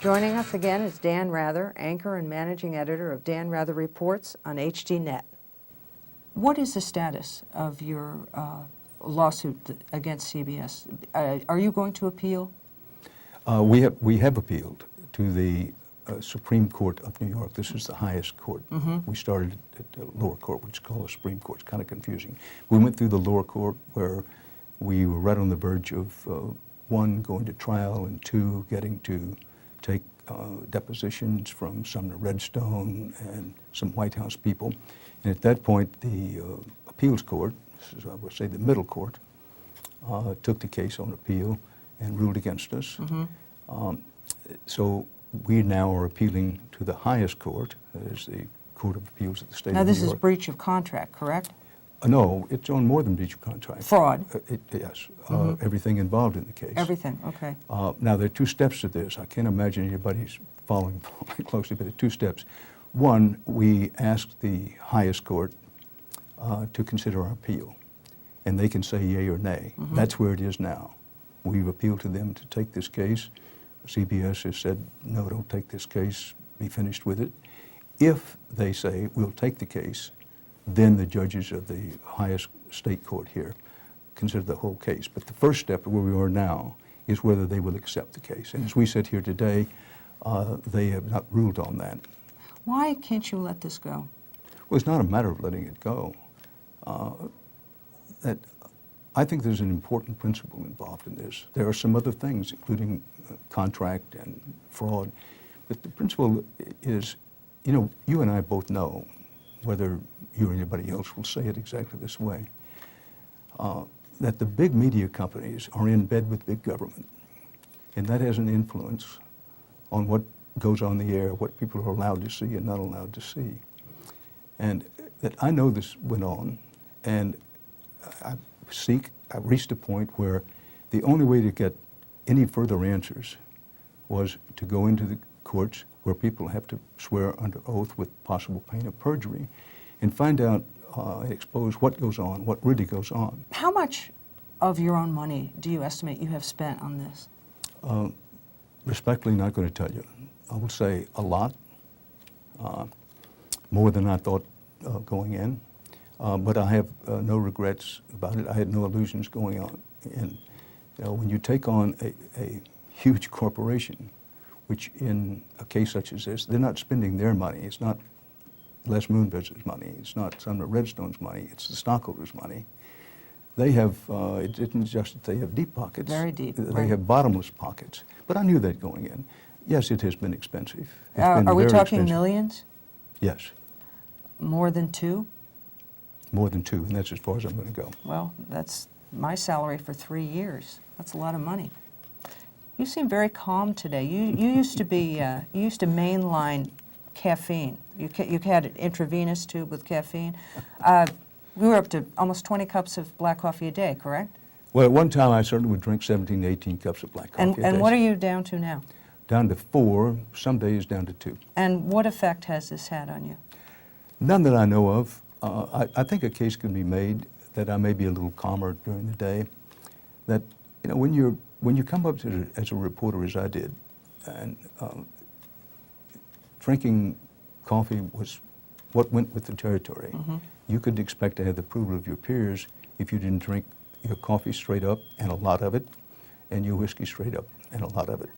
Joining us again is Dan Rather, anchor and managing editor of Dan Rather Reports on HDNet. What is the status of your lawsuit against CBS? Are you going to appeal? We have appealed to the Supreme Court of New York. This is the highest court. We started at the lower court, which is called the Supreme Court. It's kind of confusing. We went through the lower court where we were right on the verge of one, going to trial, and two, getting to take depositions from Sumner Redstone and some White House people. And at that point, the appeals court, this is, I would say, the middle court, took the case on appeal and ruled against us. So we now are appealing to the highest court, that is the Court of Appeals of the State of New York. Now, this is breach of contract, correct? No, it's on more than breach of contract. Fraud? Yes, everything involved in the case. Everything, okay. Now, there are two steps to this. I can't imagine anybody's following closely, but there are two steps. One, we asked the highest court to consider our appeal, and they can say yea or nay. That's where it is now. We've appealed to them to take this case. CBS has said, no, don't take this case, be finished with it. If they say, we'll take the case, then the judges of the highest state court here consider the whole case. But the first step where we are now is whether they will accept the case. And as we sit here today, they have not ruled on that. Why can't you let this go? Well, it's not a matter of letting it go. I think there's an important principle involved in this. There are some other things, including contract and fraud. But the principle is, you know, you and I both know, whether you or anybody else will say it exactly this way, that the big media companies are in bed with big government. And that has an influence on what goes on the air, what people are allowed to see and not allowed to see. And that I know this went on, and I reached a point where the only way to get any further answers was to go into the courts where people have to swear under oath with possible pain of perjury and find out and expose what goes on, what really goes on. How much of your own money do you estimate you have spent on this? Respectfully, not going to tell you. I would say a lot, more than I thought going in. But I have no regrets about it. I had no illusions going on. And you know, when you take on a huge corporation, which in a case such as this, they're not spending their money. It's not Les Moonves' money. It's not Sumner Redstone's money. It's the stockholders' money. They have, it isn't just that they have deep pockets. Very deep. They have bottomless pockets. But I knew that going in. Yes, it has been expensive. Are we talking millions? Yes. More than two? More than two, and that's as far as I'm going to go. Well, that's my salary for 3 years. That's a lot of money. You seem very calm today. You used to be, you used to mainline caffeine. You had an intravenous tube with caffeine. We were up to almost 20 cups of black coffee a day, correct? Well, at one time I certainly would drink 17 to 18 cups of black coffee a day. And what are you down to now? Down to 4, some days down to 2. And what effect has this had on you? None that I know of. I think a case can be made that I may be a little calmer during the day. That, you know, when you come up to as a reporter, as I did, and drinking coffee was what went with the territory. You could expect to have the approval of your peers if you didn't drink your coffee straight up and a lot of it, and your whiskey straight up and a lot of it.